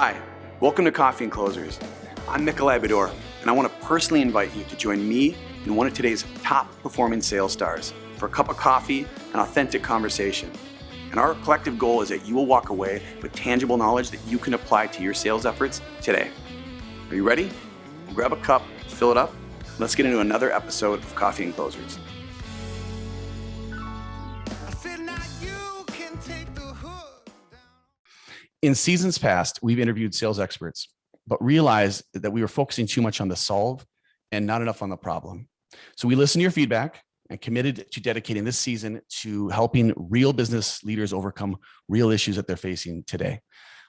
Hi, welcome to Coffee and Closers. I'm Nikolai Bedore, and I want to personally invite you to join me and one of today's top performing sales stars for a cup of coffee and authentic conversation. And our collective goal is that you will walk away with tangible knowledge that you can apply to your sales efforts today. Are you ready? We'll grab a cup, fill it up, and let's get into another episode of Coffee and Closers. In seasons past, we've interviewed sales experts, but realized that we were focusing too much on the solve and not enough on the problem. So we listened to your feedback and committed to dedicating this season to helping real business leaders overcome real issues that they're facing today.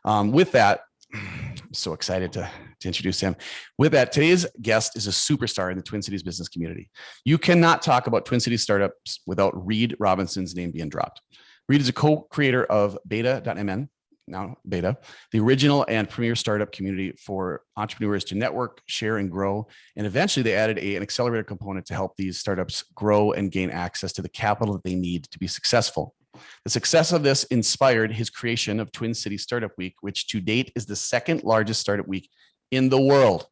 With that, I'm so excited to introduce him. With that, today's guest is a superstar in the Twin Cities business community. You cannot talk about Twin Cities startups without Reed Robinson's name being dropped. Reed is a co-creator of Beta.MN, now Beta, the original and premier startup community for entrepreneurs to network, share, and grow. And eventually they added an accelerator component to help these startups grow and gain access to the capital that they need to be successful. The success of this inspired his creation of Twin Cities Startup Week, which to date is the second largest startup week in the world.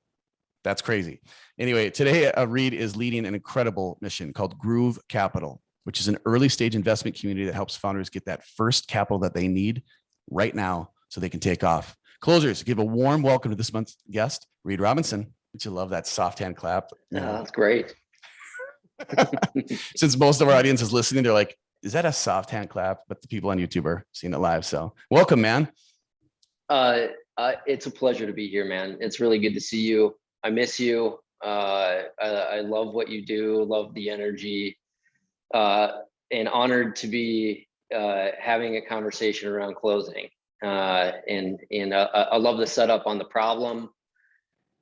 That's crazy. Anyway, today Reed is leading an incredible mission called Groove Capital, which is an early stage investment community that helps founders get that first capital that they need right now so they can take off. Closers, give a warm welcome to this month's guest, Reed Robinson. Don't you love that soft hand clap? That's great. Since most of our audience is listening, they're like, is that a soft hand clap? But the people on YouTube are seeing it live. So welcome, man. It's a pleasure to be here, man. It's really good to see you. I miss you. I love what you do, love the energy, and honored to be having a conversation around closing. I love the setup on the problem.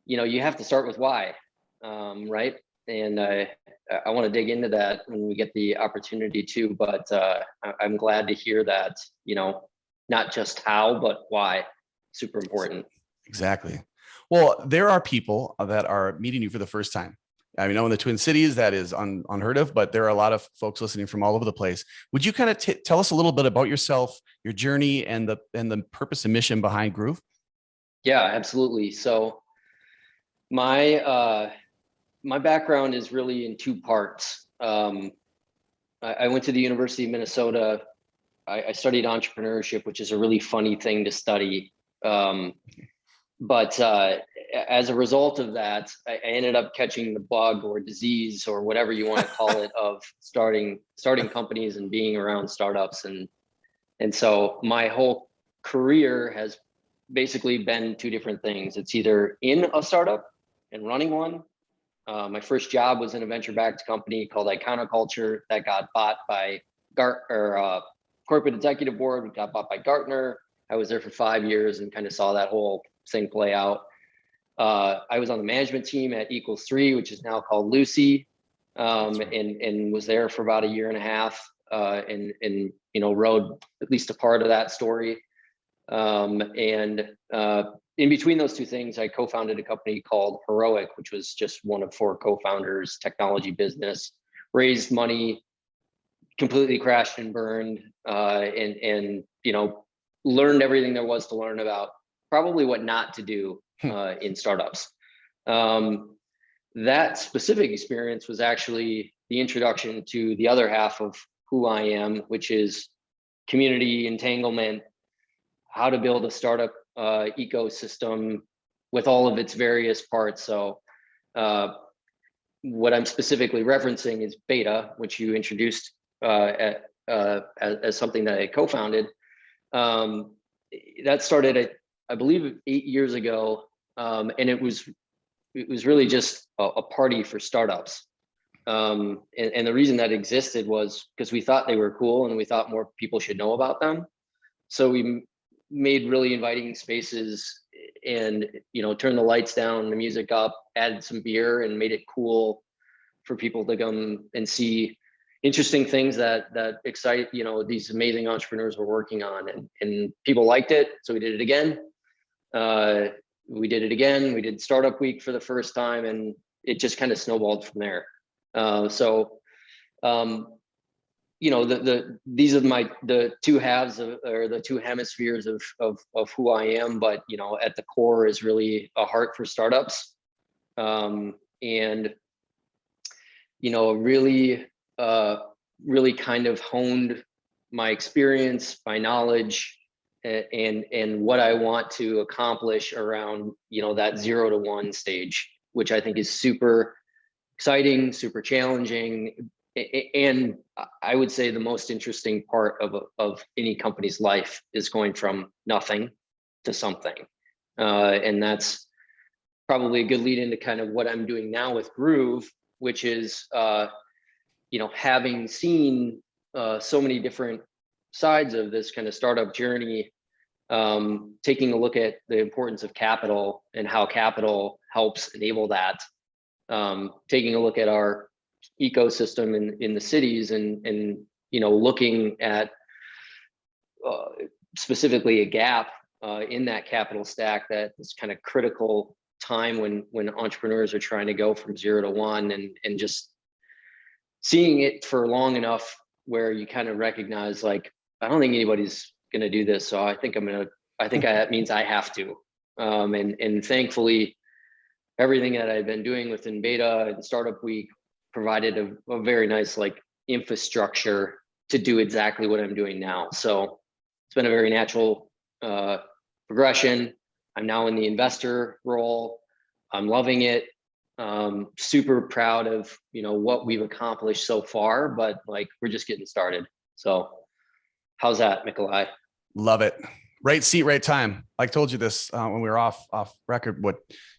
You know, you have to start with why, right? And I want to dig into that when we get the opportunity to, but I'm glad to hear that, you know, not just how, but why. Super important. Exactly. Well, there are people that are meeting you for the first time. I mean, in the Twin Cities, that is unheard of, but there are a lot of folks listening from all over the place. Would you kind of tell us a little bit about yourself, your journey, and the purpose and mission behind Groove? Yeah, absolutely. So my background is really in two parts. I went to the University of Minnesota. I studied entrepreneurship, which is a really funny thing to study. But as a result of that, I ended up catching the bug or disease or whatever you want to call it of starting companies and being around startups. And so my whole career has basically been two different things. It's either in a startup and running one. My first job was in a venture-backed company called Iconoculture that got bought by Corporate Executive Board, got bought by Gartner. I was there for 5 years and kind of saw that whole thing play out. I was on the management team at Equals3, which is now called Lucy, and was there for about 1.5 years, and you know, rode at least a part of that story. In between those two things, I co-founded a company called Heroic, which was just one of 4 co-founders, technology business, raised money, completely crashed and burned, and you know, learned everything there was to learn about probably what not to do in startups. That specific experience was actually the introduction to the other half of who I am, which is community entanglement, how to build a startup ecosystem with all of its various parts. So what I'm specifically referencing is Beta, which you introduced as something that I co-founded. That started, I believe, 8 years ago, and it was really just a party for startups. And the reason that existed was because we thought they were cool and we thought more people should know about them. So we made really inviting spaces and, you know, turned the lights down, the music up, added some beer, and made it cool for people to come and see interesting things that excite, you know, these amazing entrepreneurs were working on, and people liked it. So we did it again. We did Startup Week for the first time, and it just kind of snowballed from there. You these are the two halves of, or the two hemispheres of who I am, but at the core is really a heart for startups. And really really kind of honed my experience, my knowledge, and what I want to accomplish around that 0 to 1 stage, which I think is super exciting, super challenging, and I would say the most interesting part of any company's life is going from nothing to something. And that's probably a good lead into kind of what I'm doing now with Groove, which is, having seen so many different sides of this kind of startup journey, taking a look at the importance of capital and how capital helps enable that, taking a look at our ecosystem in the cities and looking at specifically a gap in that capital stack that is kind of critical time when entrepreneurs are trying to go from 0 to 1, and just seeing it for long enough where you kind of recognize, like, I don't think anybody's going to do this, so I think that means I have to. And thankfully, everything that I've been doing within Beta and Startup Week provided a very nice infrastructure to do exactly what I'm doing now. So it's been a very natural progression. I'm now in the investor role. I'm loving it. Super proud of what we've accomplished so far, but we're just getting started. So how's that, Nikolai? Love it. Right seat, right time. I told you this when we were off record. Well,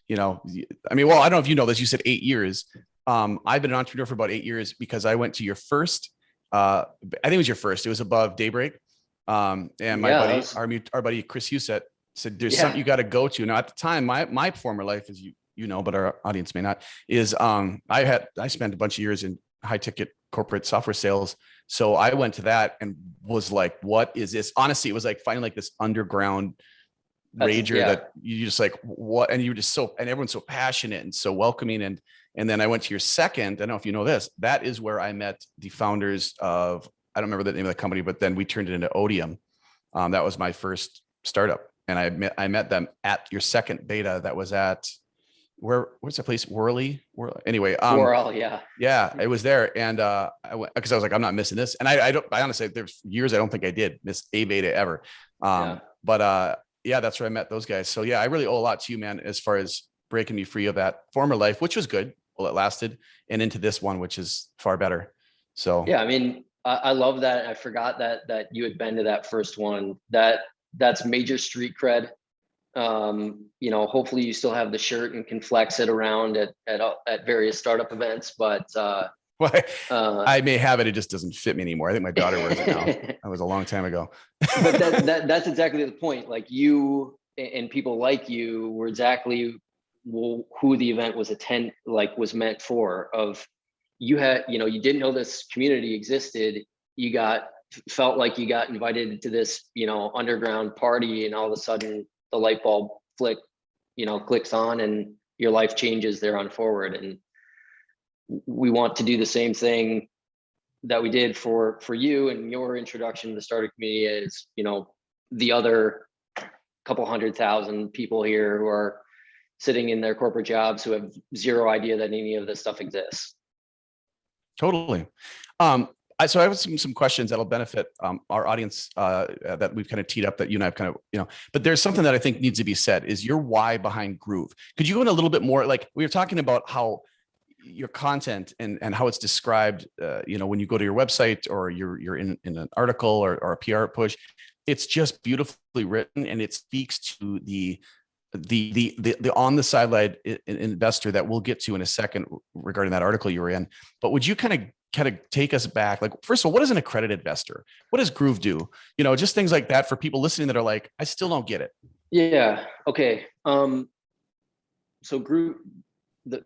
I don't know if you know this. You said 8 years. I've been an entrepreneur for about 8 years because I went to your first. I think it was your first. It was above Daybreak. And my buddy, our buddy Chris Husett said, "There's something you got to go to." Now, at the time, my former life, as you know, but our audience may not, is I spent a bunch of years in high ticket corporate software sales. So I went to that and was like, what is this? Honestly, it was like finding this underground rager that you just what, and you were just and everyone's so passionate and so welcoming. And then I went to your second, I don't know if you know this, that is where I met the founders of, I don't remember the name of the company, but then we turned it into Odium. That was my first startup. And I met them at your second beta that was at, where's that place? Worley? Anyway. Worley, yeah. Yeah, it was there. And I went, because I was like, I'm not missing this. And I honestly, there's years I don't think I did miss a beta ever. But that's where I met those guys. So yeah, I really owe a lot to you, man, as far as breaking me free of that former life, which was good while it lasted, and into this one, which is far better. So yeah, I mean, I love that. I forgot that you had been to that first one. That's major street cred. Hopefully you still have the shirt and can flex it around at various startup events, but I may have it. It just doesn't fit me anymore. I think my daughter wears it now. That was a long time ago. But that's exactly the point. Like, you and people like you were exactly who the event was meant for. Of, you didn't know this community existed. Felt like you got invited to this, underground party, and all of a sudden the light bulb clicks on and your life changes there on forward. And we want to do the same thing that we did for you and your introduction to the startup community, is, the other couple 100,000 people here who are sitting in their corporate jobs who have zero idea that any of this stuff exists. Totally. So I have some questions that'll benefit our audience that we've kind of teed up, that you and I've kind of, but there's something that I think needs to be said, is your why behind Groove. Could you go in a little bit more? Like, we were talking about how your content and how it's described, when you go to your website, or you're in an article or a PR push, it's just beautifully written, and it speaks to the on the sideline investor that we'll get to in a second regarding that article you were in. But would you kind of take us back? Like, first of all, what is an accredited investor? What does Groove do? Just things like that for people listening that are like, I still don't get it. Yeah. Okay. So Groove, the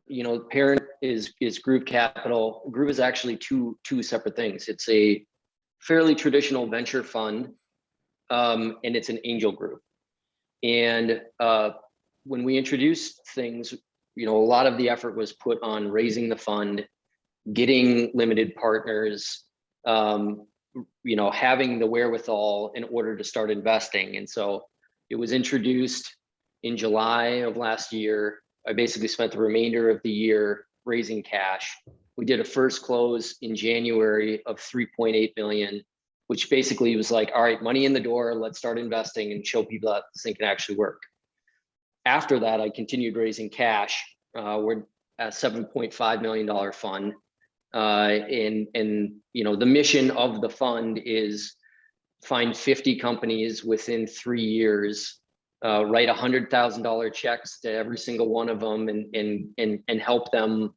parent is Groove Capital. Groove is actually two separate things. It's a fairly traditional venture fund, and it's an angel group. And when we introduced things, a lot of the effort was put on raising the fund, getting limited partners, having the wherewithal in order to start investing. And so it was introduced in July of last year. I basically spent the remainder of the year raising cash. We did a first close in January of 3.8 million, which basically was like, all right, money in the door, let's start investing and show people that this thing can actually work. After that, I continued raising cash. We're at $7.5 million fund. And the mission of the fund is find 50 companies within 3 years, write $100,000 checks to every single one of them, and help them,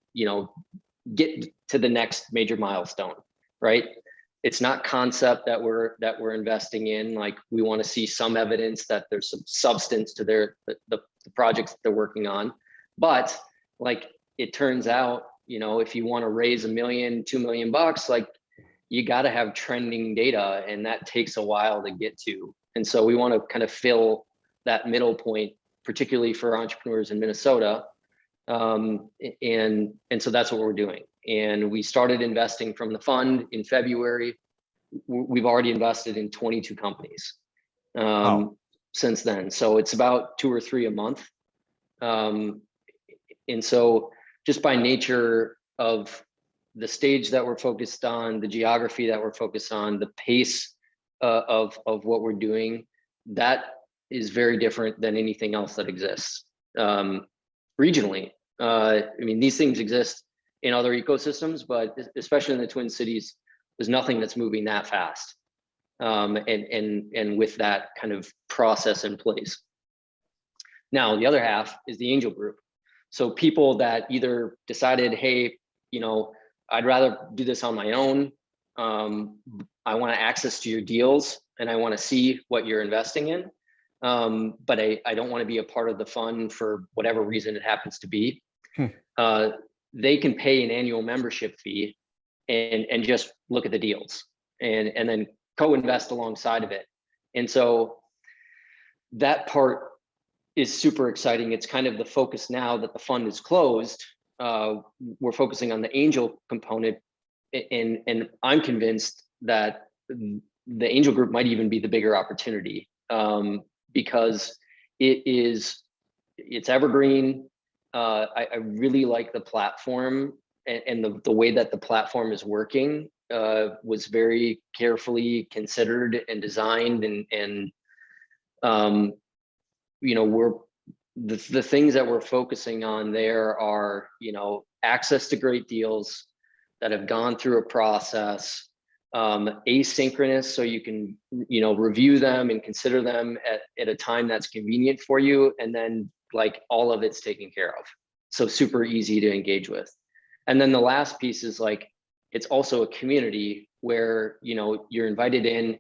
get to the next major milestone, right? It's not concept that we're investing in. Like, we want to see some evidence that there's some substance to the projects that they're working on. But like, it turns out, if you want to raise $1 million, $2 million, like, you got to have trending data, and that takes a while to get to. And so we want to kind of fill that middle point, particularly for entrepreneurs in Minnesota. And so that's what we're doing. And we started investing from the fund in February. We've already invested in 22 companies since then. So it's about 2 or 3 a month. And so just by nature of the stage that we're focused on, the geography that we're focused on, the pace of what we're doing, that is very different than anything else that exists regionally. These things exist in other ecosystems, but especially in the Twin Cities, there's nothing that's moving that fast. And with that kind of process in place. Now, the other half is the angel group. So people that either decided, hey, I'd rather do this on my own. I want access to your deals, and I want to see what you're investing in. But I don't want to be a part of the fund for whatever reason it happens to be. They can pay an annual membership fee and just look at the deals and then co-invest alongside of it. And so that part is super exciting. It's kind of the focus now that the fund is closed. We're focusing on the angel component, and I'm convinced that the angel group might even be the bigger opportunity, because it's evergreen. I really like the platform, and the way that the platform is working was very carefully considered and designed, and we're the things that we're focusing on there are, access to great deals that have gone through a process, asynchronous, so you can, review them and consider them at a time that's convenient for you. And then like all of it's taken care of. So super easy to engage with. And then the last piece is like, it's also a community where, you're invited in,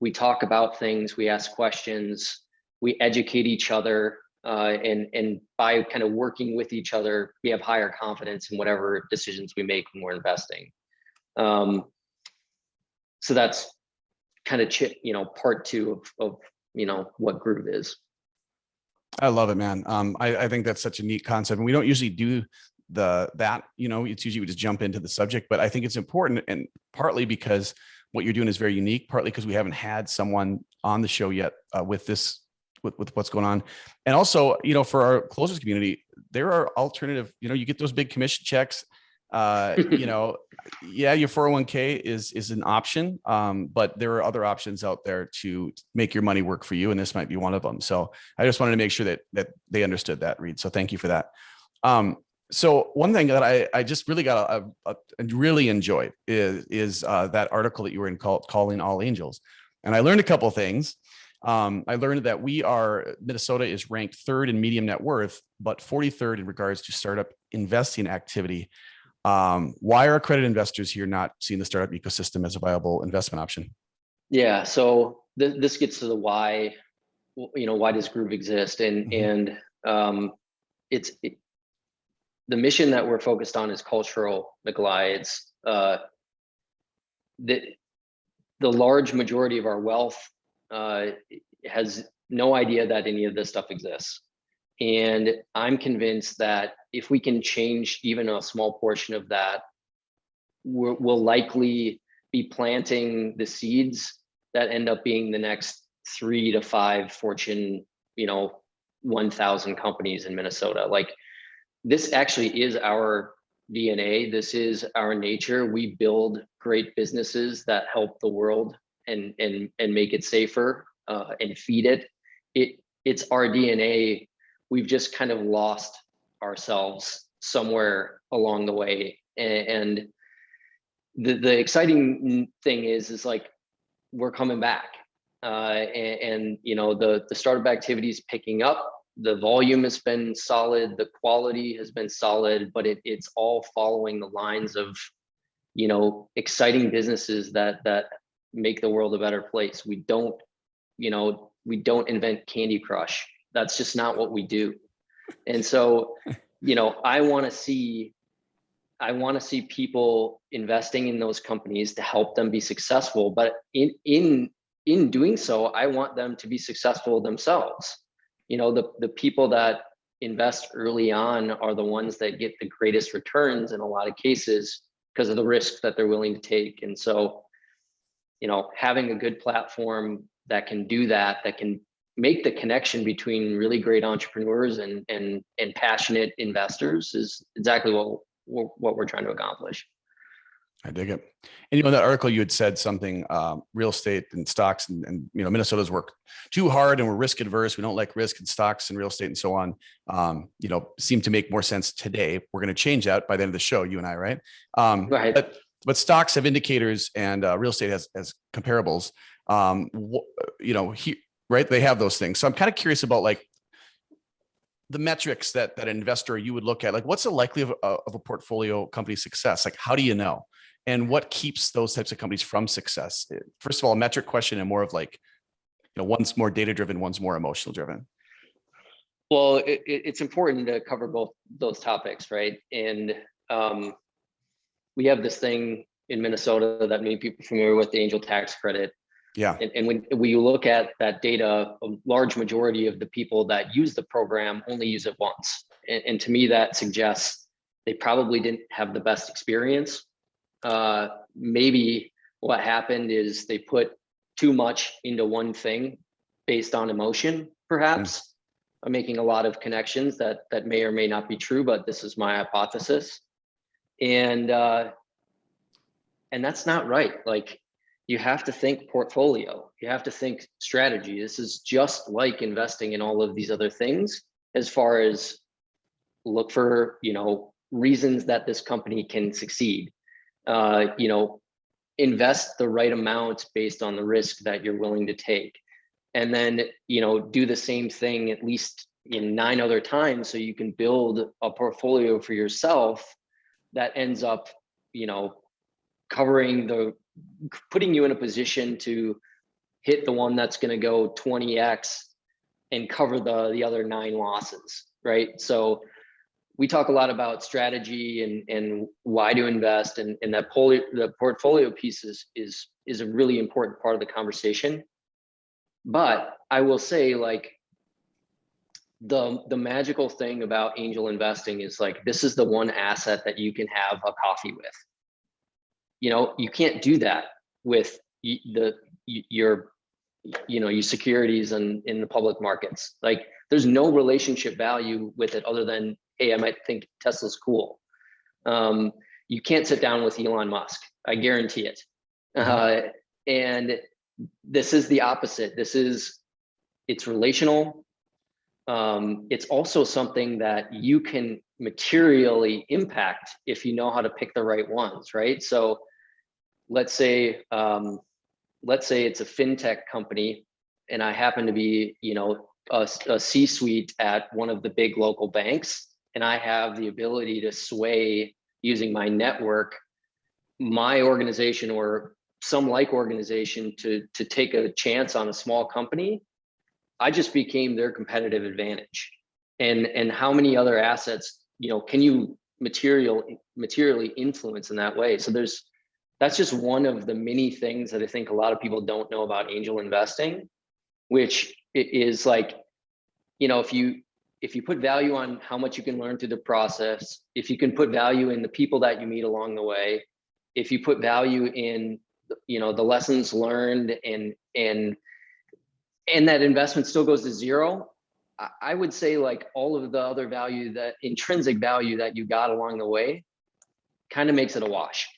we talk about things, we ask questions, we educate each other, and by kind of working with each other, we have higher confidence in whatever decisions we make when we're investing. So that's kind of part 2 of what Groove is. I love it, man. I think that's such a neat concept, and we don't usually do that. It's usually we just jump into the subject, but I think it's important, and partly because what you're doing is very unique, partly because we haven't had someone on the show yet with what's going on. And also, for our closers community, there are alternative, you get those big commission checks. Yeah, your 401k is an option, but there are other options out there to make your money work for you, and this might be one of them. So I just wanted to make sure that they understood that, Reed. So thank you for that. So one thing that I just really got really enjoyed is that article that you were in called Calling All Angels. And I learned a couple of things. I learned that Minnesota is ranked 3rd in medium net worth, but 43rd in regards to startup investing activity. Why are accredited investors here not seeing the startup ecosystem as a viable investment option? Yeah, so this gets to the why. Why does Groove exist? And the mission that we're focused on is cultural, Nikolai. It's the large majority of our wealth has no idea that any of this stuff exists. And I'm convinced that if we can change even a small portion of that, we'll likely be planting the seeds that end up being the next 3 to 5 Fortune, 1,000 companies in Minnesota. Like, this actually is our DNA. This is our nature. We build great businesses that help the world and make it safer, and feed it. It's our DNA. We've just kind of lost ourselves somewhere along the way. And the exciting thing is like, we're coming back, and the startup activity is picking up. The volume has been solid, the quality has been solid, but it's all following the lines of exciting businesses that make the world a better place. We don't invent Candy Crush. That's just not what we do. And so I want to see people investing in those companies to help them be successful, but in doing so, I want them to be successful themselves. The people that invest early on are the ones that get the greatest returns in a lot of cases because of the risks that they're willing to take. And so, having a good platform that can do that can make the connection between really great entrepreneurs and passionate investors is exactly what we're trying to accomplish. I dig it. And in that article, you had said something, real estate and stocks and Minnesota's worked too hard and we're risk adverse. We don't like risk in stocks and real estate and so on, seem to make more sense today. We're going to change that by the end of the show, you and I, right? Right. But stocks have indicators and real estate has comparables, right? They have those things. So I'm kind of curious about like the metrics that an investor you would look at, like what's the likelihood of a portfolio company success? Like, how do you know? And what keeps those types of companies from success? First of all, a metric question and more of like, one's more data-driven, one's more emotional driven. Well, it's important to cover both those topics, right? And we have this thing in Minnesota that many people are familiar with, the angel tax credit. Yeah. And when you look at that data, a large majority of the people that use the program only use it once. And to me, that suggests they probably didn't have the best experience. Maybe what happened is they put too much into one thing based on emotion, perhaps. I'm making a lot of connections that may or may not be true, but this is my hypothesis. And that's not right. Like, you have to think portfolio. You have to think strategy. This is just like investing in all of these other things, as far as look for, reasons that this company can succeed. Invest the right amount based on the risk that you're willing to take. And then, do the same thing at least in 9 other times so you can build a portfolio for yourself that ends up, putting you in a position to hit the one that's going to go 20x and cover the other 9 losses, right? So we talk a lot about strategy and why to invest, and the portfolio piece is a really important part of the conversation. But I will say, like, the magical thing about angel investing is, like, this is the one asset that you can have a coffee with. You can't do that with your securities in the public markets. Like, there's no relationship value with it other than, hey, I might think Tesla's cool. You can't sit down with Elon Musk. I guarantee it. And this is the opposite. It's relational. It's also something that you can materially impact if you know how to pick the right ones, right? So let's say it's a fintech company, and I happen to be, a C-suite at one of the big local banks, and I have the ability to sway, using my network, my organization or some like organization to take a chance on a small company. I just became their competitive advantage. And how many other assets, can you materially influence in that way? So that's just one of the many things that I think a lot of people don't know about angel investing, which is like, if you put value on how much you can learn through the process, if you can put value in the people that you meet along the way, if you put value in the lessons learned and that investment still goes to zero, I would say like all of the other value, that intrinsic value that you got along the way, kind of makes it a wash.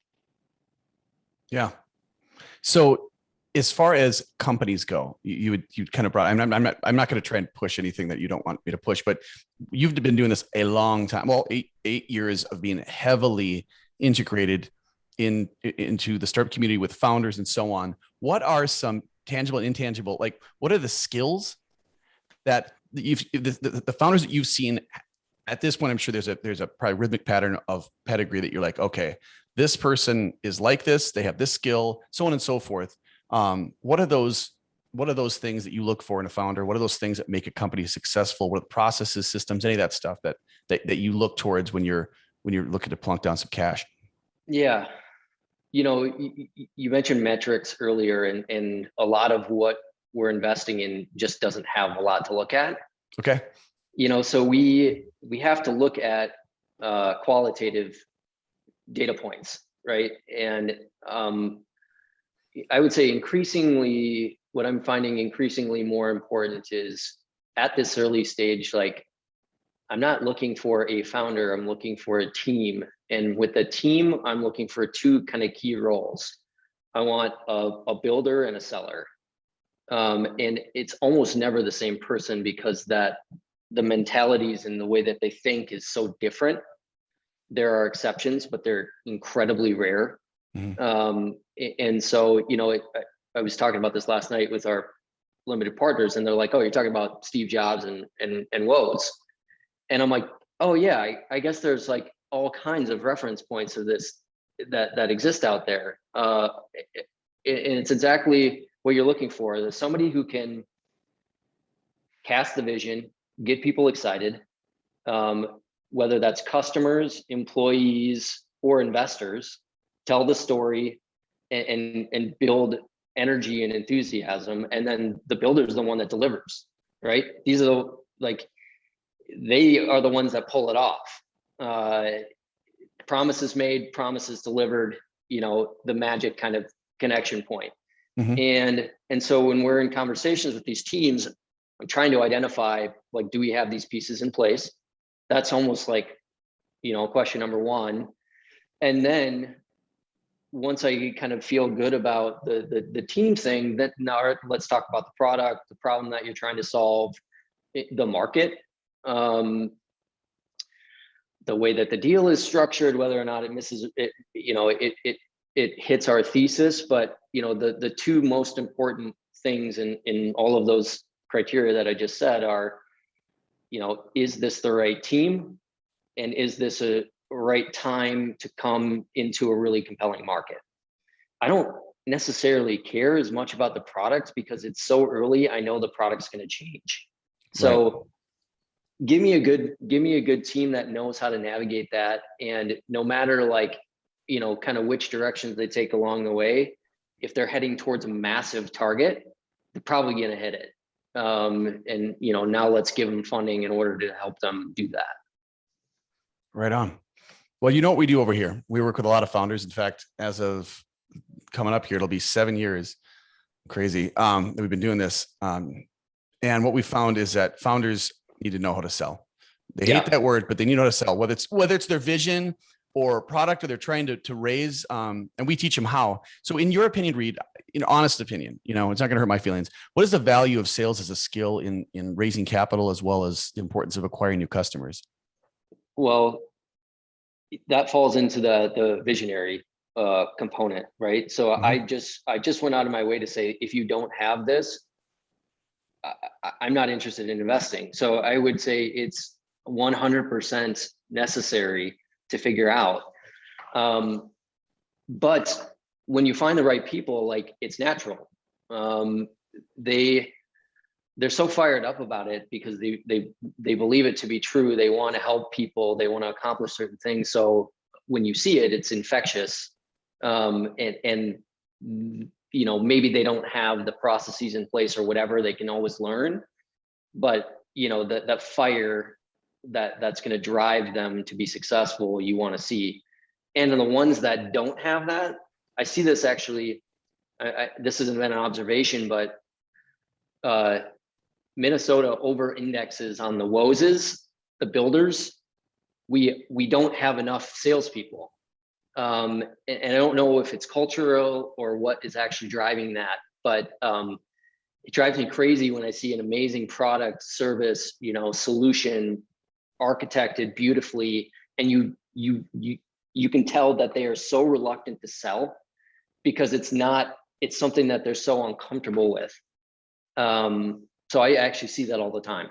Yeah. So as far as companies go, you kind of brought, I'm not going to try and push anything that you don't want me to push, but you've been doing this a long time. Well, eight years of being heavily integrated into the startup community with founders and so on. What are some tangible and intangible, like what are the skills that the founders that you've seen at this point? I'm sure there's a probably rhythmic pattern of pedigree that you're like, okay, this person is like this, they have this skill, so on and so forth. What are those things that you look for in a founder? What are those things that make a company successful? What are the processes, systems, any of that stuff that you look towards when you're looking to plunk down some cash? Yeah. You mentioned metrics earlier, and a lot of what we're investing in just doesn't have a lot to look at. Okay. So we have to look at qualitative data points, right? And I would say increasingly, what I'm finding increasingly more important is at this early stage, like I'm not looking for a founder, I'm looking for a team. And with the team, I'm looking for two kind of key roles. I want a builder and a seller. And it's almost never the same person, because the mentalities and the way that they think is so different. There are exceptions, but they're incredibly rare. Mm-hmm. And so, I was talking about this last night with our limited partners, and they're like, "Oh, you're talking about Steve Jobs and Woes." And I'm like, "Oh yeah, I guess there's like all kinds of reference points of this that exist out there." And it's exactly what you're looking for. There's somebody who can cast the vision, get people excited, whether that's customers, employees, or investors, tell the story and build energy and enthusiasm. And then the builder is the one that delivers, right? These are they are the ones that pull it off. Promises made, promises delivered, the magic kind of connection point. Mm-hmm. And so when we're in conversations with these teams, I'm trying to identify, like, do we have these pieces in place? That's almost like, question number one. And then once I kind of feel good about the team thing, then now let's talk about the product, the problem that you're trying to solve, the market, the way that the deal is structured, whether or not it misses it, it hits our thesis. But the two most important things in all of those criteria that I just said are, is this the right team, and is this a right time to come into a really compelling market? I don't necessarily care as much about the product, because it's so early. I know the product's going to change. So right. Give me a good team that knows how to navigate that. And no matter kind of which directions they take along the way, if they're heading towards a massive target, they're probably going to hit it. And now let's give them funding in order to help them do that. Right on. Well, you know what we do over here? We work with a lot of founders. In fact, as of coming up here, it'll be 7 years. Crazy. That we've been doing this. And what we found is that founders need to know how to sell. They hate that word, but they need to know how to sell, whether it's their vision or product, or they're trying to raise, and we teach them how. So in your opinion, Reed, honest opinion, it's not going to hurt my feelings. What is the value of sales as a skill in raising capital, as well as the importance of acquiring new customers? Well, that falls into the visionary component, right? So mm-hmm. I just went out of my way to say, if you don't have this, I'm not interested in investing. So I would say it's 100% necessary to figure out. But when you find the right people, like, it's natural. They're so fired up about it because they believe it to be true. They want to help people. They want to accomplish certain things. So when you see it, it's infectious. And maybe they don't have the processes in place or whatever. They can always learn, but that fire that's going to drive them to be successful, you want to see. And in the ones that don't have that, I see this actually this hasn't been an observation, but Minnesota over indexes on the WOSes, the builders. We don't have enough salespeople. And I don't know if it's cultural or what is actually driving that, but it drives me crazy when I see an amazing product, service, solution architected beautifully, and you can tell that they are so reluctant to sell because it's something that they're so uncomfortable with. So I actually see that all the time.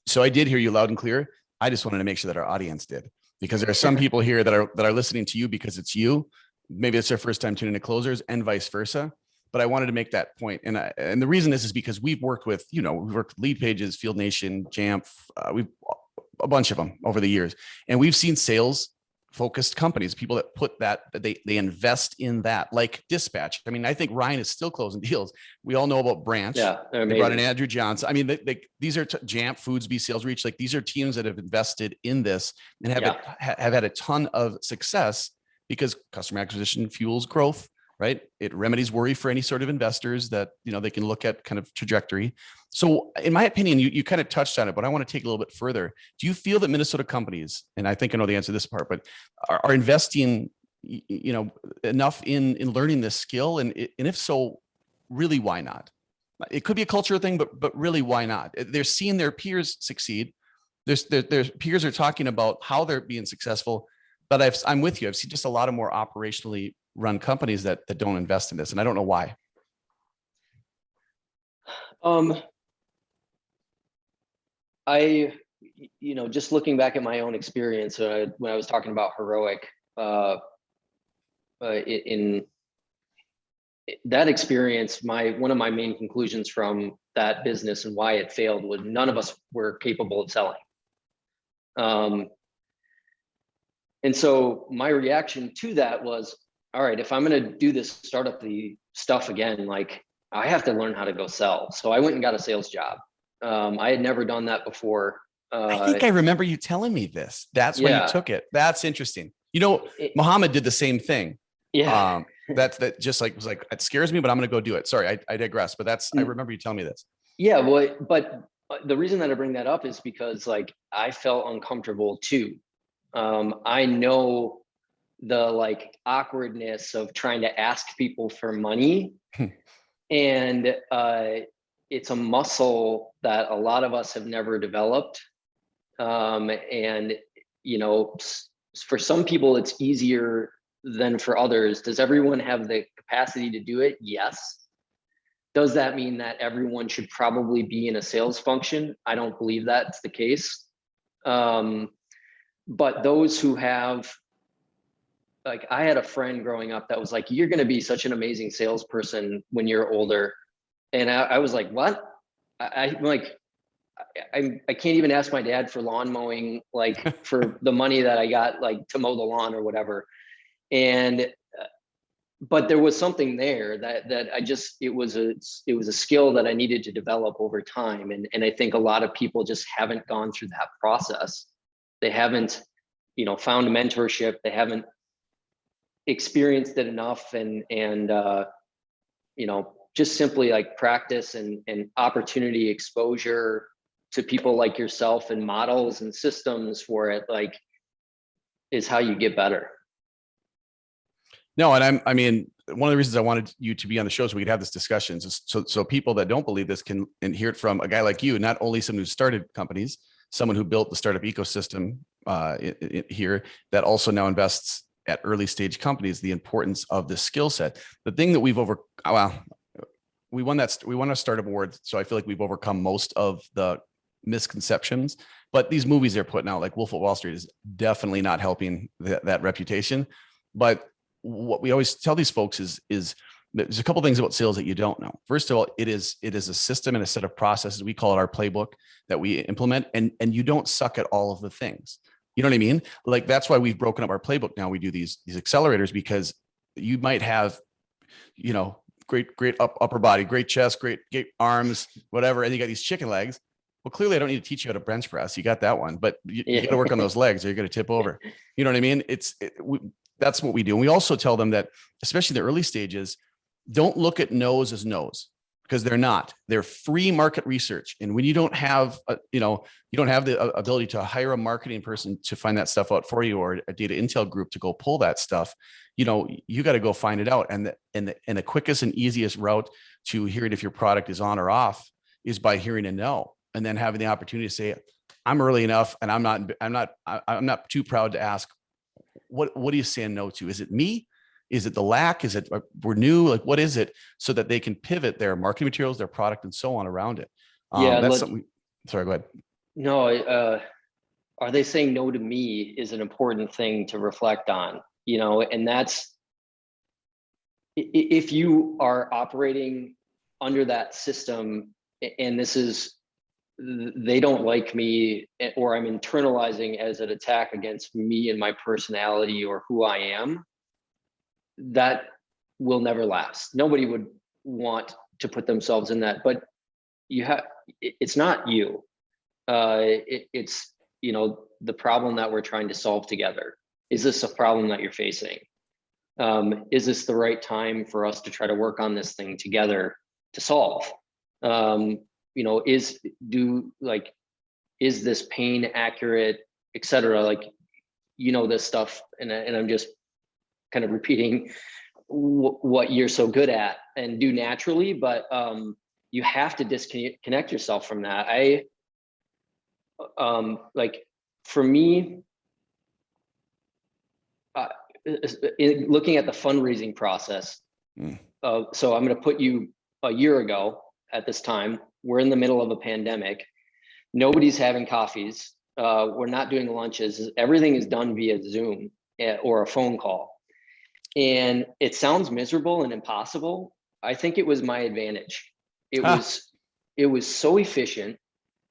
So I did hear you loud and clear. I just wanted to make sure that our audience did, because there are some people here that are listening to you because it's you. Maybe it's their first time tuning to Closers, and vice versa. But I wanted to make that point. And the reason is because we've worked with, we've worked with Lead Pages, Field Nation, Jamf, we've a bunch of them over the years. And we've seen sales focused companies, people that put that they invest in that, like Dispatch. I mean, I think Ryan is still closing deals. We all know about Branch. Yeah, they brought in Andrew Johnson. I mean, these are Jamf, Foodsby, Sales Reach. Like, these are teams that have invested in this and have had a ton of success, because customer acquisition fuels growth, right? It remedies worry for any sort of investors that, they can look at kind of trajectory. So in my opinion, you kind of touched on it, but I want to take it a little bit further. Do you feel that Minnesota companies, and I think I know the answer to this part, but are investing, enough in learning this skill? And if so, really, why not? It could be a cultural thing, but really, why not? They're seeing their peers succeed. Their peers are talking about how they're being successful, but I'm with you. I've seen just a lot of more operationally run companies that don't invest in this, and I don't know why. I, just looking back at my own experience when I was talking about heroic, in that experience, one of my main conclusions from that business and why it failed was none of us were capable of selling. And so my reaction to that was, all right, if I'm going to do this startup stuff again, like, I have to learn how to go sell. So I went and got a sales job. I had never done that before. I think I remember you telling me this. That's why you took it. That's interesting. Muhammad did the same thing. Yeah. That just was like, it scares me, but I'm going to go do it. Sorry, I digress, but I remember you telling me this. Yeah. Well, but the reason that I bring that up is because, like, I felt uncomfortable too. I know the awkwardness of trying to ask people for money. And it's a muscle that a lot of us have never developed. And, for some people, it's easier than for others. Does everyone have the capacity to do it? Yes. Does that mean that everyone should probably be in a sales function? I don't believe that's the case. But those who have, I had a friend growing up that was like, you're going to be such an amazing salesperson when you're older. And I was like, what? I can't even ask my dad for lawn mowing, for the money that I got, to mow the lawn or whatever. And, but there was something there that it was a skill that I needed to develop over time. And I think a lot of people just haven't gone through that process. They haven't, found mentorship. They haven't experienced it enough, and just simply practice and opportunity exposure to people like yourself and models and systems for it, is how you get better. No, and I mean, one of the reasons I wanted you to be on the show so we could have this discussion is so people that don't believe this can hear it from a guy like you, not only someone who started companies, someone who built the startup ecosystem here, that also now invests at early stage companies, the importance of the skill set. The thing that we won a startup award, so I feel like we've overcome most of the misconceptions. But these movies they're putting out, like Wolf of Wall Street, is definitely not helping that reputation. But what we always tell these folks is there's a couple of things about sales that you don't know. First of all, it is a system and a set of processes. We call it our playbook that we implement, and you don't suck at all of the things. You know what I mean? That's why we've broken up our playbook. Now we do these accelerators, because you might have, great upper body, great chest, great arms, whatever, and you got these chicken legs. Well, clearly I don't need to teach you how to bench press. You got that one, but you got to work on those legs or you're going to tip over. You know what I mean? that's what we do. And we also tell them that, especially in the early stages, don't look at no's as no's, because they're not. They're free market research. And when you don't have, you don't have the ability to hire a marketing person to find that stuff out for you, or a data intel group to go pull that stuff, you got to go find it out. And the quickest and easiest route to hearing if your product is on or off is by hearing a no, and then having the opportunity to say, I'm early enough, and I'm not too proud to ask, what are you saying no to? Is it me? Is it the lack? Is it we're new? Like, what is it? So that they can pivot their marketing materials, their product, and so on around it. That's something. Sorry, go ahead. No, are they saying no to me is an important thing to reflect on, and that's, if you are operating under that system, and this is, they don't like me, or I'm internalizing as an attack against me and my personality or who I am, that will never last. Nobody would want to put themselves in that, but it's not you. It's, the problem that we're trying to solve together. Is this a problem that you're facing? Is this the right time for us to try to work on this thing together to solve? Is this pain accurate, et cetera? Like, this stuff, and I'm just kind of repeating what you're so good at and do naturally, but you have to disconnect yourself from that. For me, looking at the fundraising process, so I'm going to put you a year ago at this time. We're in the middle of a pandemic. Nobody's having coffees. We're not doing lunches. Everything is done via Zoom or a phone call. And it sounds miserable and impossible. I think it was my advantage. It was so efficient.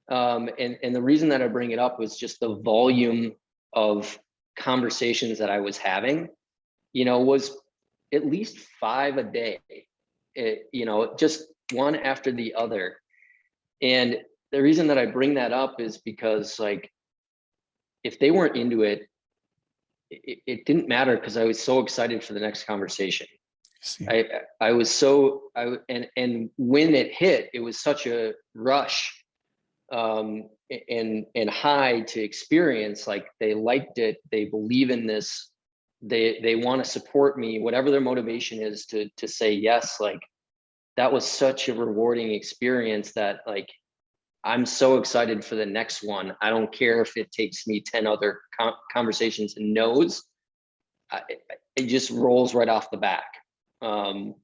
And the reason that I bring it up was just the volume of conversations that I was having, was at least 5 a day, just one after the other. And the reason that I bring that up is because, like, if they weren't into it, it didn't matter, because I was so excited for the next conversation. I was so, and when it hit, it was such a rush and high to experience. Like, they liked it, they believe in this, they want to support me, whatever their motivation is to say yes. Like, that was such a rewarding experience that, like, I'm so excited for the next one. I don't care if it takes me 10 other conversations and no's. It just rolls right off the back. And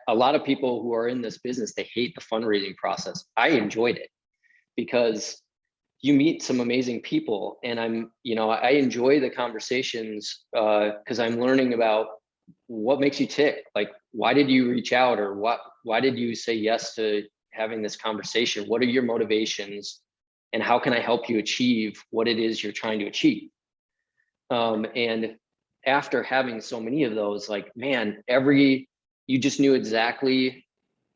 a lot of people who are in this business, they hate the fundraising process. I enjoyed it because you meet some amazing people, and I enjoy the conversations because I'm learning about what makes you tick. Like, why did you reach out, or why did you say yes to having this conversation? What are your motivations, and how can I help you achieve what it is you're trying to achieve? And after having so many of those, like, man, you just knew exactly,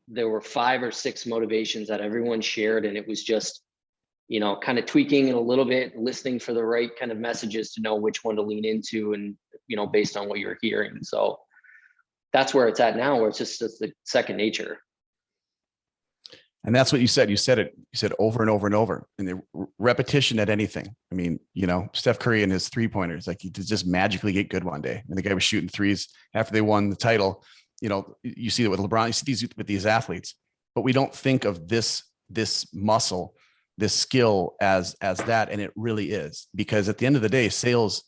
there were 5 or 6 motivations that everyone shared, and it was just, kind of tweaking it a little bit, listening for the right kind of messages to know which one to lean into, and, based on what you're hearing. So that's where it's at now, where it's just the second nature. And that's what you said. You said over and over and over, and the repetition at anything. I mean, Steph Curry and his 3-pointers, like, he just magically get good one day. And the guy was shooting threes after they won the title. You see it with LeBron, you see these with these athletes, but we don't think of this muscle, this skill as that. And it really is, because at the end of the day, sales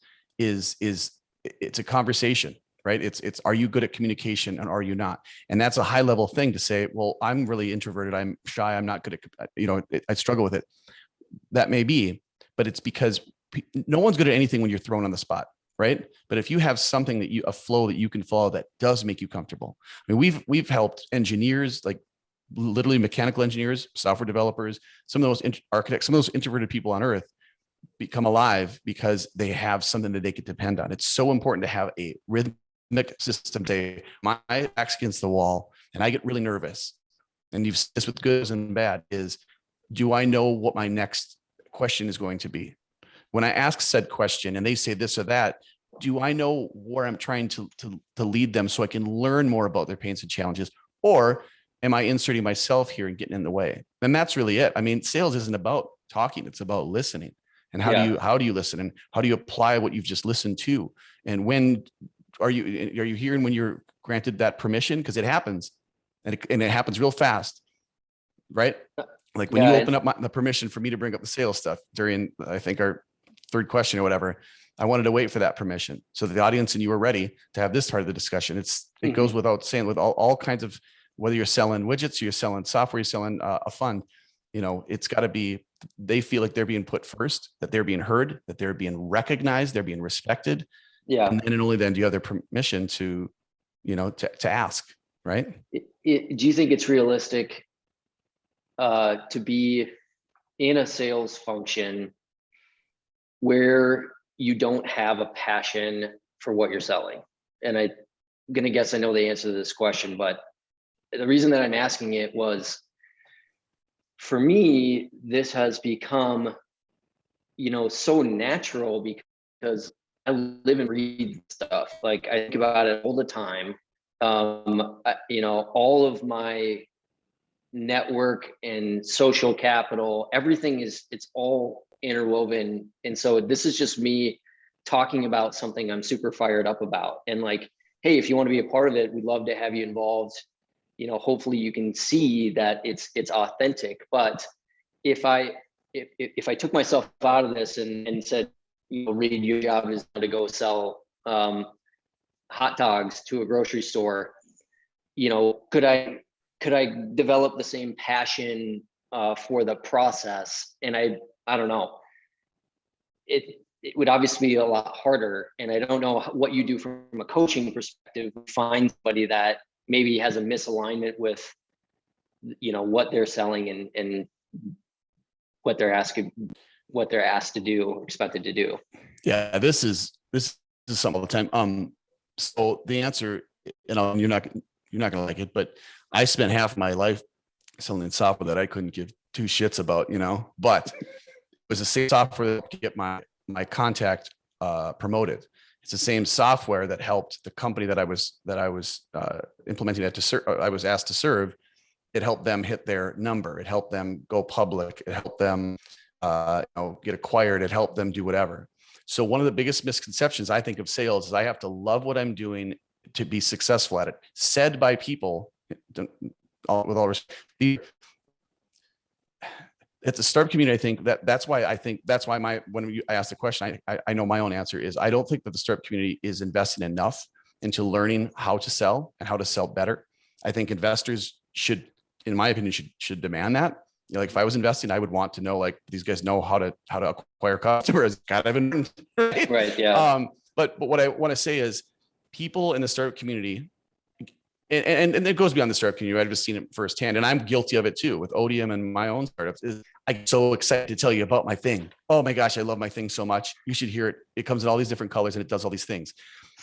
it's a conversation, right? It's are you good at communication, and are you not? And that's a high level thing to say, well, I'm really introverted, I'm shy, I'm not good at, I struggle with it. That may be, but it's because no one's good at anything when you're thrown on the spot, right? But if you have something a flow that you can follow that does make you comfortable. I mean, we've helped engineers, like literally mechanical engineers, software developers, some of those architects, some of those introverted people on earth become alive because they have something that they could depend on. It's so important to have a rhythmic system. My back's against the wall and I get really nervous. And you've seen this with good and bad, is do I know what my next question is going to be? When I ask said question and they say this or that, do I know where I'm trying to lead them so I can learn more about their pains and challenges? Or am I inserting myself here and getting in the way? And that's really it. I mean, sales isn't about talking, it's about listening. And how do you listen, and how do you apply what you've just listened to? And when are you hearing when you're granted that permission? Because it happens, and it happens real fast, right? Like when you open up the permission for me to bring up the sales stuff during, I think, our third question or whatever, I wanted to wait for that permission so that the audience and you were ready to have this part of the discussion. It goes without saying with all kinds of, whether you're selling widgets, or you're selling software, you're selling a fund, it's got to be, they feel like they're being put first, that they're being heard, that they're being recognized, they're being respected. Yeah. And then and only then do you have their permission to, to ask, right? Do you think it's realistic to be in a sales function where you don't have a passion for what you're selling? And I'm going to guess I know the answer to this question, but the reason that I'm asking it was, for me, this has become, so natural because I live and read stuff. Like, I think about it all the time. All of my network and social capital, everything it's all interwoven. And so this is just me talking about something I'm super fired up about. And like, hey, if you want to be a part of it, we'd love to have you involved. Hopefully you can see that it's authentic. But if I took myself out of this and said, Reed, your job is to go sell hot dogs to a grocery store, could I develop the same passion for the process? And I don't know. It would obviously be a lot harder. And I don't know what you do from a coaching perspective, find somebody that maybe has a misalignment with, what they're selling and what they're asked to do or expected to do. Yeah, this is something all the time. So the answer, you're not going to like it, but I spent half my life selling software that I couldn't give two shits about, but it was the same software to get my contact promoted. It's the same software that helped the company that I was implementing I was asked to serve. It helped them hit their number. It helped them go public. It helped them get acquired. It helped them do whatever. So one of the biggest misconceptions I think of sales is I have to love what I'm doing to be successful at it. Said by people, with all respect, at the startup community, I think that's why when I asked the question, I know my own answer is I don't think that the startup community is investing enough into learning how to sell and how to sell better. I think investors should, in my opinion, should demand that. Like if I was investing, I would want to know, like, these guys know how to acquire customers. Kind of, right? Yeah. But what I want to say is, people in the startup community, and it goes beyond the startup community. I've just seen it firsthand, and I'm guilty of it too with Odium and my own startups. I'm so excited to tell you about my thing. Oh my gosh, I love my thing so much. You should hear it. It comes in all these different colors and it does all these things.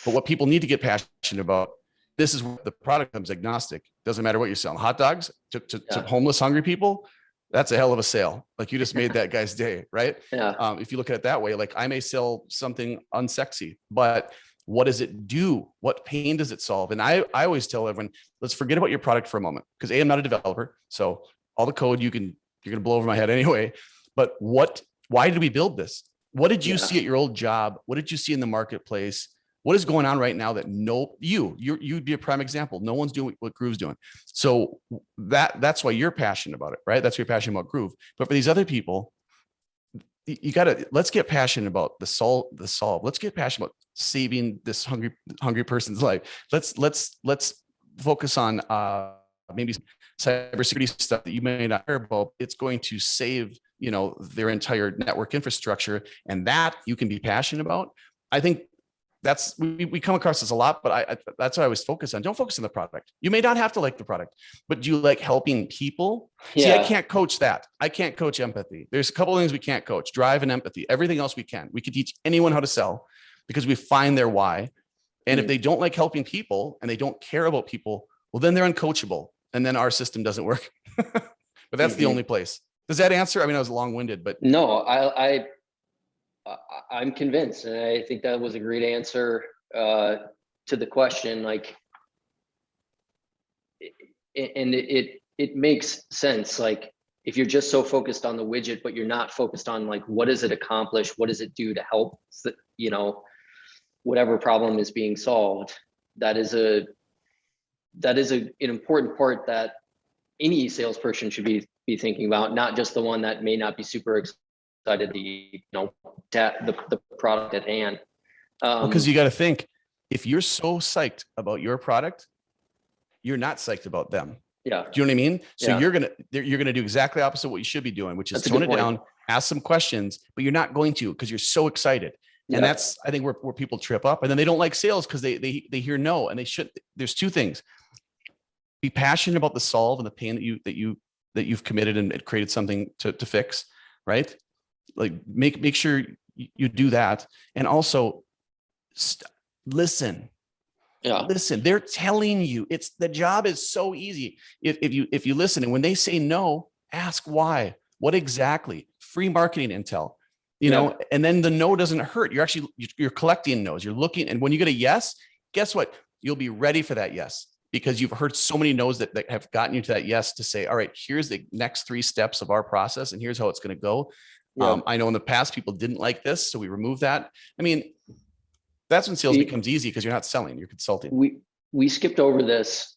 But what people need to get passionate about, this is where the product comes agnostic. Doesn't matter what you're selling. Hot dogs to homeless, hungry people. That's a hell of a sale. Like, you just made that guy's day, right? Yeah. If you look at it that way, like, I may sell something unsexy, but what does it do? What pain does it solve? And I always tell everyone, let's forget about your product for a moment, because I'm not a developer. So all the code you're going to blow over my head anyway. But why did we build this? What did you see at your old job? What did you see in the marketplace? What is going on right now that you'd be a prime example. No one's doing what Groove's doing. So that's why you're passionate about it, right? That's why you're passionate about Groove. But for these other people, let's get passionate about the solve. Let's get passionate about saving this hungry person's life. Let's focus on maybe cybersecurity stuff that you may not care about. It's going to save, their entire network infrastructure, and that you can be passionate about. I think that's, we come across this a lot, but that's what I always focus on. Don't focus on the product. You may not have to like the product, but do you like helping people? Yeah. See, I can't coach that. I can't coach empathy. There's a couple of things we can't coach: drive and empathy. Everything else we can. We could teach anyone how to sell because we find their why. And if they don't like helping people and they don't care about people, well, then they're uncoachable. And then our system doesn't work. But that's the only place. Does that answer? I mean, I was long-winded, but No, I'm convinced, and I think that was a great answer to the question. Like, and it makes sense. Like, if you're just so focused on the widget, but you're not focused on like, what does it accomplish? What does it do to help, you know, whatever problem is being solved? That is an important part that any salesperson should be thinking about, not just the one that may not be super excited the product at hand. because you got to think, if you're so psyched about your product, you're not psyched about them. Yeah. Do you know what I mean? So Yeah. you're gonna do exactly opposite what you should be doing, which is That's a tone good it point. down, ask some questions, but you're not going to because you're so excited. Yeah. And that's, I think, where people trip up, and then they don't like sales because they hear no, and they should. There's two things: be passionate about the solve and the pain that you've committed and created something to fix, right? Like make sure you do that, and also listen. Yeah. Listen, they're telling you the job is so easy. If you listen, and when they say no, ask why, what exactly, free marketing intel, you know, and then the no doesn't hurt. You're collecting no's, you're looking. And when you get a yes, guess what? You'll be ready for that yes, because you've heard so many no's that have gotten you to that yes, to say, all right, here's the next 3 steps of our process, and here's how it's going to go. I know in the past people didn't like this, so we removed that. I mean, that's when sales becomes easy, because you're not selling, you're consulting. We skipped over this,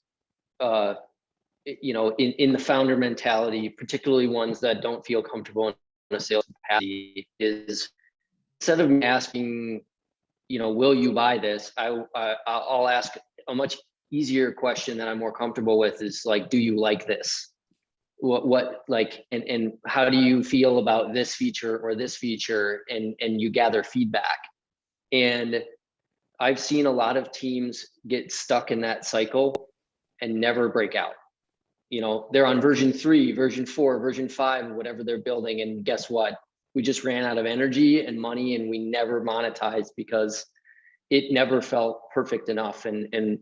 you know, in the founder mentality, particularly ones that don't feel comfortable in a sales capacity, is instead of asking, you know, will you buy this? I'll ask a much easier question that I'm more comfortable with, is like, do you like this? What like, and how do you feel about this feature or this feature? And you gather feedback. And I've seen a lot of teams get stuck in that cycle and never break out. You know, they're on version 3, version 4, version 5, whatever they're building. And guess what? We just ran out of energy and money, and we never monetized because it never felt perfect enough. And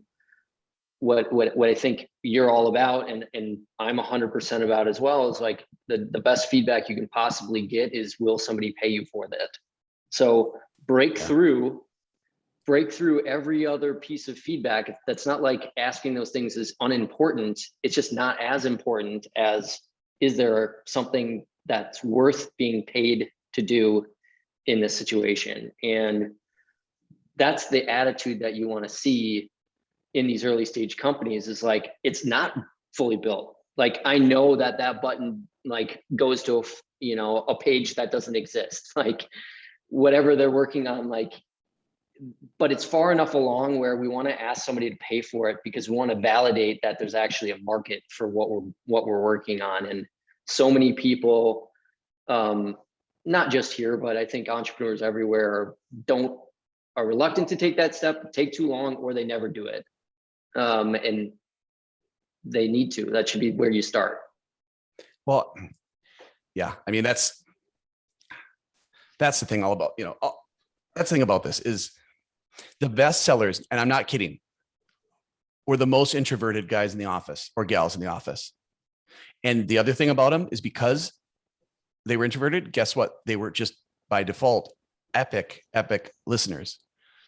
what I think you're all about, and I'm 100% about as well, is like the best feedback you can possibly get is, will somebody pay you for that? So break through every other piece of feedback. That's not like asking those things is unimportant. It's just not as important as, is there something that's worth being paid to do in this situation? And that's the attitude that you want to see in these early stage companies, is like, it's not fully built. Like, I know that button like goes to a page that doesn't exist, like whatever they're working on, like, but it's far enough along where we want to ask somebody to pay for it, because we want to validate that there's actually a market for what we're working on. And so many people, not just here, but I think entrepreneurs everywhere are reluctant to take that step, take too long, or they never do it. And they need to. That should be where you start. Well, yeah, I mean, that's the thing all about, that's the thing about this is the best sellers, and I'm not kidding, were the most introverted guys in the office or gals in the office. And the other thing about them is, because they were introverted, guess what? They were just by default epic listeners.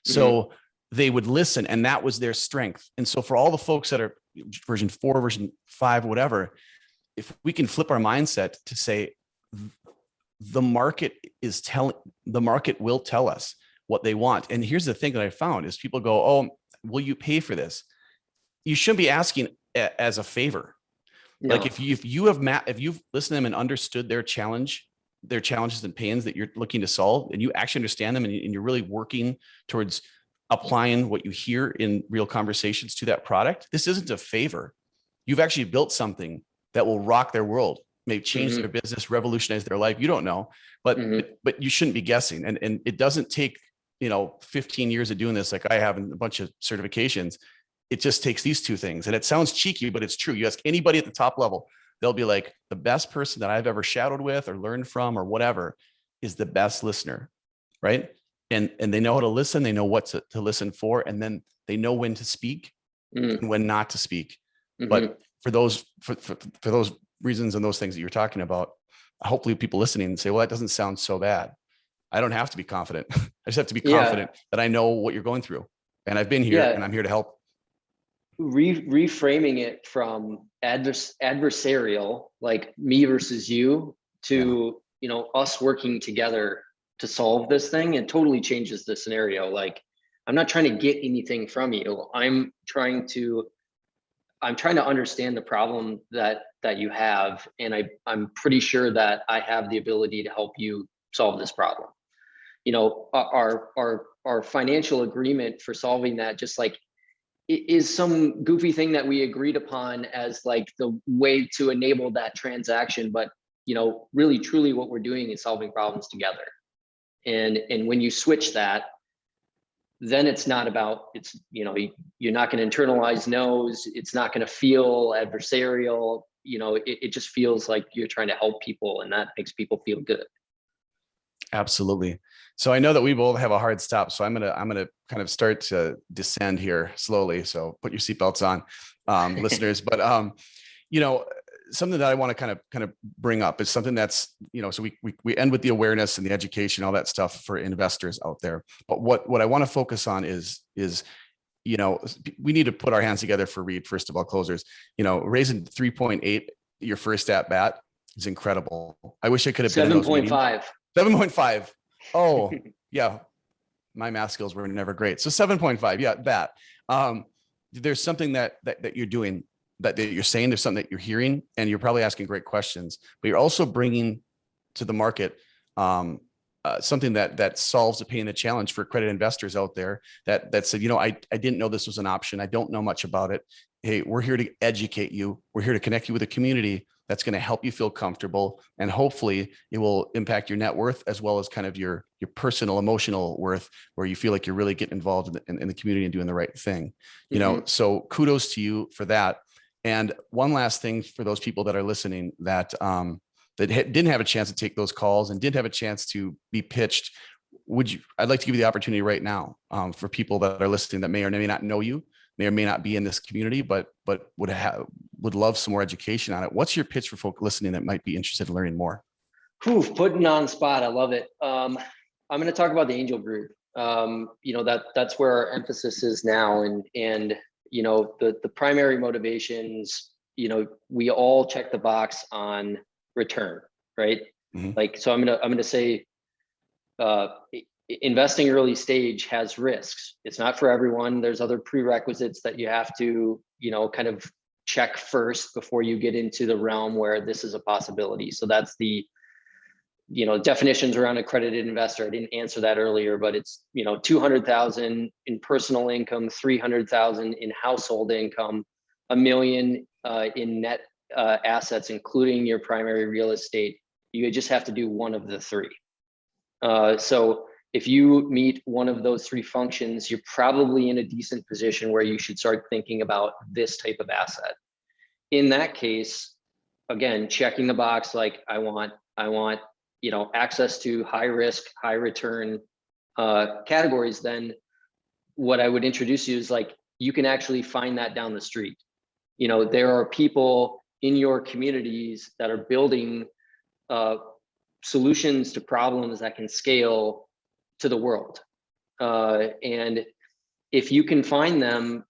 So they would listen, and that was their strength. And so for all the folks that are version 4, version 5, whatever, if we can flip our mindset to say, the market will tell us what they want. And here's the thing that I found is, people go, oh, will you pay for this? You shouldn't be asking as a favor. No. Like if you've listened to them and understood their challenges and pains that you're looking to solve, and you actually understand them, and you're really working towards applying what you hear in real conversations to that product, this isn't a favor. You've actually built something that will rock their world, maybe change their business, revolutionize their life. You don't know, but you shouldn't be guessing. And it doesn't take 15 years of doing this like I have, and a bunch of certifications. It just takes these 2 things. And it sounds cheeky, but it's true. You ask anybody at the top level, they'll be like, the best person that I've ever shadowed with or learned from or whatever is the best listener, right? And they know how to listen. They know what to listen for, and then they know when to speak and when not to speak. But for those reasons and those things that you're talking about, hopefully people listening say, well, that doesn't sound so bad. I don't have to be confident. I just have to be Yeah. confident that I know what you're going through, and I've been here Yeah. and I'm here to help. Reframing it from adversarial, like me versus you, to us working together to solve this thing, it totally changes the scenario. Like, I'm not trying to get anything from you. I'm trying to understand the problem that you have, and I'm pretty sure that I have the ability to help you solve this problem. Our financial agreement for solving that just like is some goofy thing that we agreed upon as like the way to enable that transaction, but really truly what we're doing is solving problems together. And when you switch that, then it's not about, you're not going to internalize no's. It's not going to feel adversarial. It just feels like you're trying to help people, and that makes people feel good. Absolutely. So I know that we both have a hard stop. So I'm gonna kind of start to descend here slowly. So put your seatbelts on, listeners. But something that I want to kind of bring up is something that's, so we end with the awareness and the education, all that stuff for investors out there. But what I want to focus on is we need to put our hands together for Reed, first of all, closers. Raising 3.8 your first at bat is incredible. I wish I could have been in those meetings. 7.5. 7.5. Oh, yeah. My math skills were never great. So 7.5. Yeah, that. There's something that you're doing, that you're saying, there's something that you're hearing, and you're probably asking great questions, but you're also bringing to the market something that solves a pain and a challenge for accredited investors out there that said, I didn't know this was an option. I don't know much about it. Hey, we're here to educate you. We're here to connect you with a community that's going to help you feel comfortable, and hopefully it will impact your net worth as well as kind of your personal emotional worth, where you feel like you're really getting involved in the community and doing the right thing. So kudos to you for that. And one last thing for those people that are listening that didn't have a chance to take those calls and didn't have a chance to be pitched, I'd like to give you the opportunity right now, for people that are listening that may or may not know you, may or may not be in this community, but would love some more education on it. What's your pitch for folk listening that might be interested in learning more? Putting on the spot. I love it. I'm going to talk about the Angel Group. That's where our emphasis is now. And the primary motivations, we all check the box on return, right? Mm-hmm. Like, so I'm going to say, investing early stage has risks. It's not for everyone. There's other prerequisites that you have to, kind of check first before you get into the realm where this is a possibility. So that's the, definitions around accredited investor. I didn't answer that earlier, but it's, 200,000 in personal income, 300,000 in household income, $1 million in net assets, including your primary real estate. You just have to do one of the three. So if you meet one of those three functions, you're probably in a decent position where you should start thinking about this type of asset. In that case, again, checking the box, like I want, access to high risk, high return categories, then what I would introduce you is like, you can actually find that down the street. There are people in your communities that are building solutions to problems that can scale to the world. And if you can find them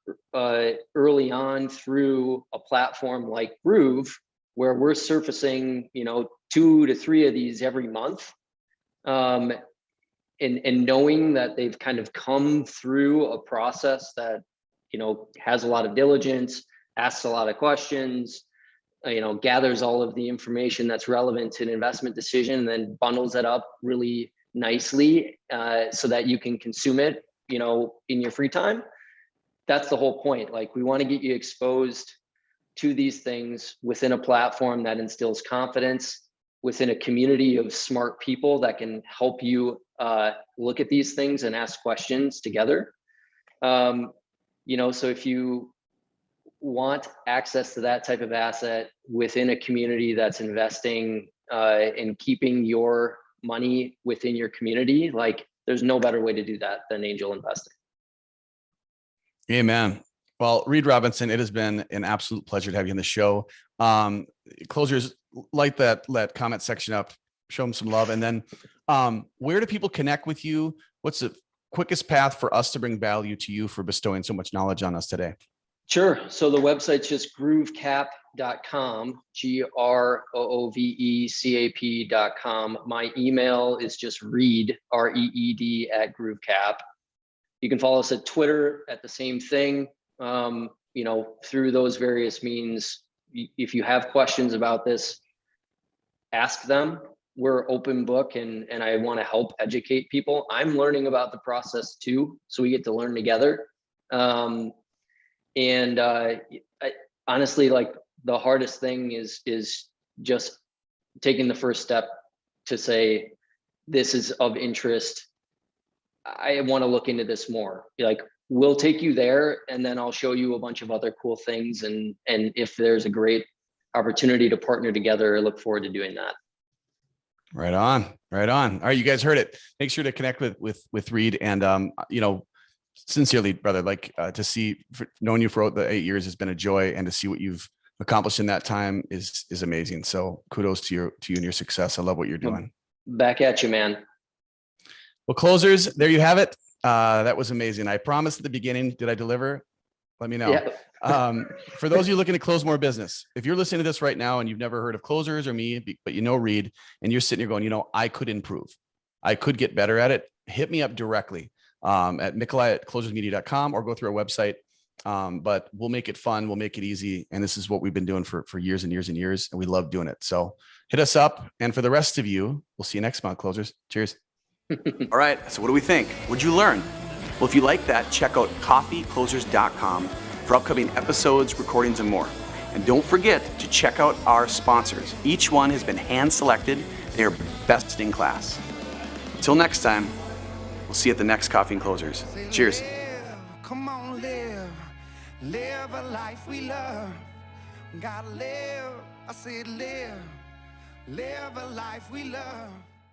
early on through a platform like Groove, where we're surfacing, 2 to 3 of these every month, and knowing that they've kind of come through a process that, has a lot of diligence, asks a lot of questions, gathers all of the information that's relevant to an investment decision, and then bundles it up really nicely so that you can consume it, in your free time. That's the whole point. Like, we want to get you exposed to these things within a platform that instills confidence, within a community of smart people that can help you look at these things and ask questions together. So if you want access to that type of asset within a community that's investing in keeping your money within your community, like, there's no better way to do that than angel investing. Amen. Well, Reed Robinson, it has been an absolute pleasure to have you on the show. Closers, light that comment section up, show them some love. And then where do people connect with you? What's the quickest path for us to bring value to you for bestowing so much knowledge on us today? Sure. So the website's just groovecap.com, GROOVECAP.com. My email is just reed, REED @groovecap. You can follow us at Twitter at the same thing. Through those various means, if you have questions about this, ask them. We're open book, and I want to help educate people. I'm learning about the process too, so we get to learn together. Honestly, like, the hardest thing is just taking the first step to say, this is of interest. I want to look into this more. Like, we'll take you there, and then I'll show you a bunch of other cool things. And if there's a great opportunity to partner together, I look forward to doing that. Right on. Right on. All right. You guys heard it. Make sure to connect with Reed, and, sincerely, brother, like, to see, knowing you for the 8 years has been a joy, and to see what you've accomplished in that time is amazing. So kudos to you and your success. I love what you're doing. Back at you, man. Well, closers, there you have it. That was amazing. I promised at the beginning. Did I deliver? Let me know. Yeah. For those of you looking to close more business, if you're listening to this right now and you've never heard of Closers or me, but you know Reed, and you're sitting here going, I could improve, I could get better at it, hit me up directly at Nikolai@closersmedia.com, or go through our website. But we'll make it fun. We'll make it easy. And this is what we've been doing for years and years and years. And we love doing it. So hit us up. And for the rest of you, we'll see you next month, Closers. Cheers. All right. So what do we think? What'd you learn? Well, if you like that, check out Coffee&Closers.com for upcoming episodes, recordings, and more. And don't forget to check out our sponsors. Each one has been hand-selected. They are best in class. Until next time, we'll see you at the next Coffee&Closers. Cheers. Come on, live a life we love. Gotta live, I said live a life we love.